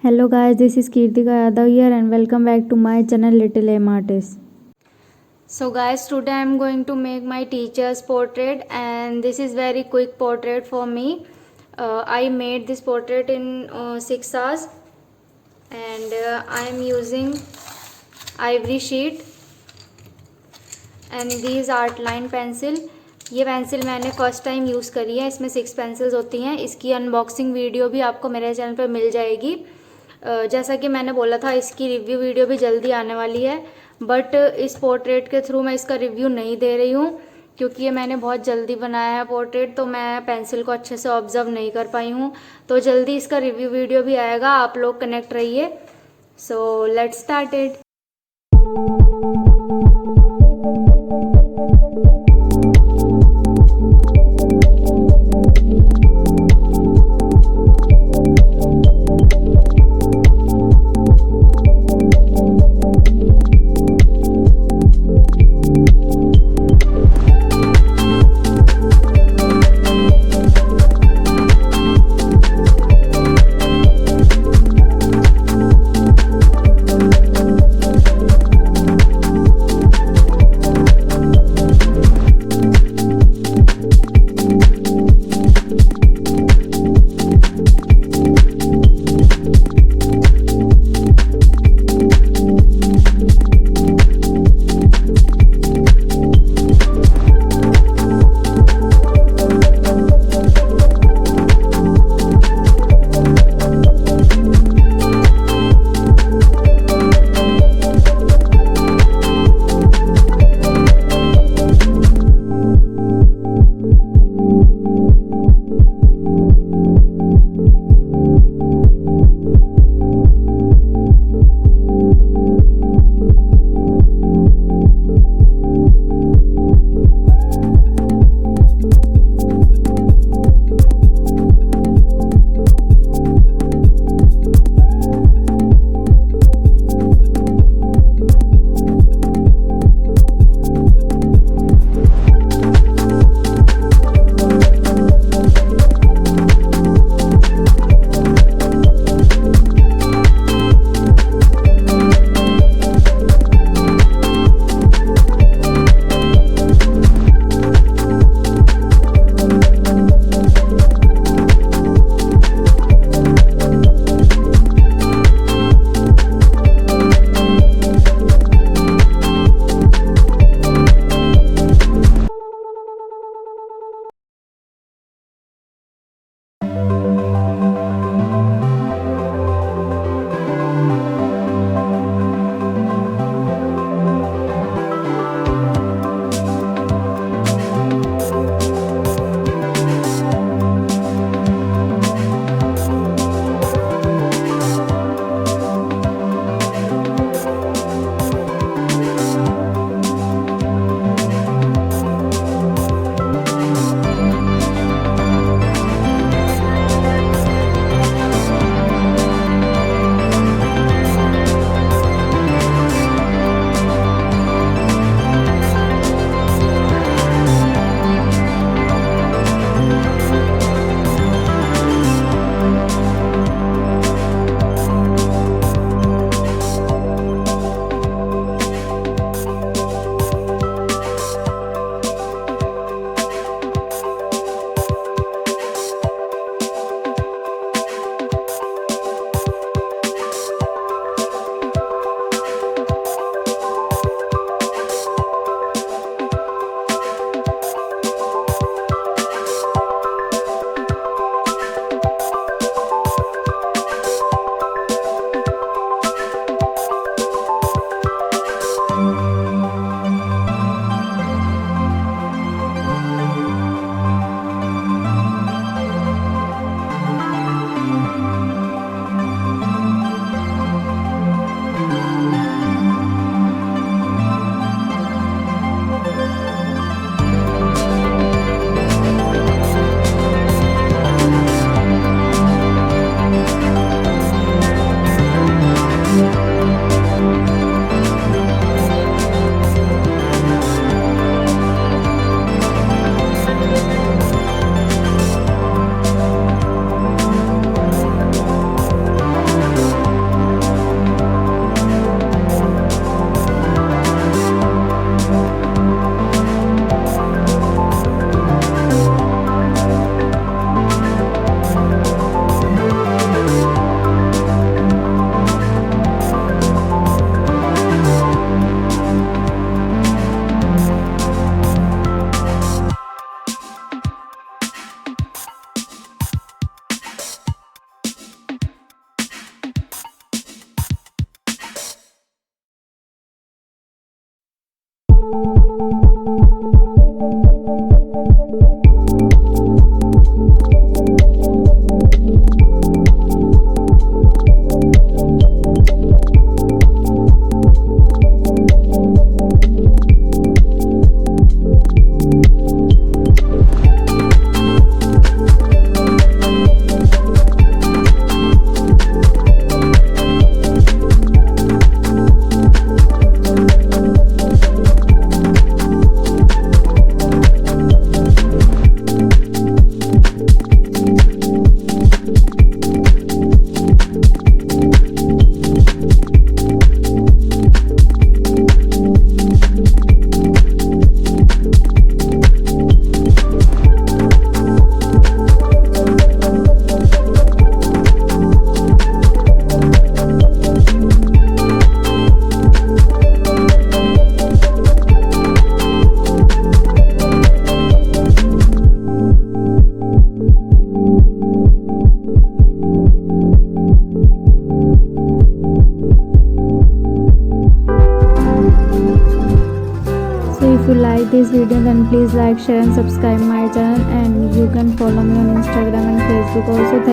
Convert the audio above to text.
Hello guys, this is Kirtika Yadav here and welcome back to my channel Little M Artist. So guys, today I am going to make my teacher's portrait and this is very quick portrait for me. I made this portrait in 6 hours and I am using ivory sheet and these Artline pencil. ये pencil मैंने first time use करी है. इसमें 6 pencils होती हैं. इसकी unboxing video भी आपको मेरे चैनल पर मिल जाएगी. जैसा कि मैंने बोला था, इसकी रिव्यू वीडियो भी जल्दी आने वाली है, बट इस पोर्ट्रेट के थ्रू मैं इसका रिव्यू नहीं दे रही हूँ क्योंकि ये मैंने बहुत जल्दी बनाया है पोर्ट्रेट, तो मैं पेंसिल को अच्छे से ऑब्जर्व नहीं कर पाई हूँ. तो जल्दी इसका रिव्यू वीडियो भी आएगा, आप लोग कनेक्ट रहिए. So let's start it. like, share and subscribe my channel, and you can follow me on Instagram and Facebook also. Thank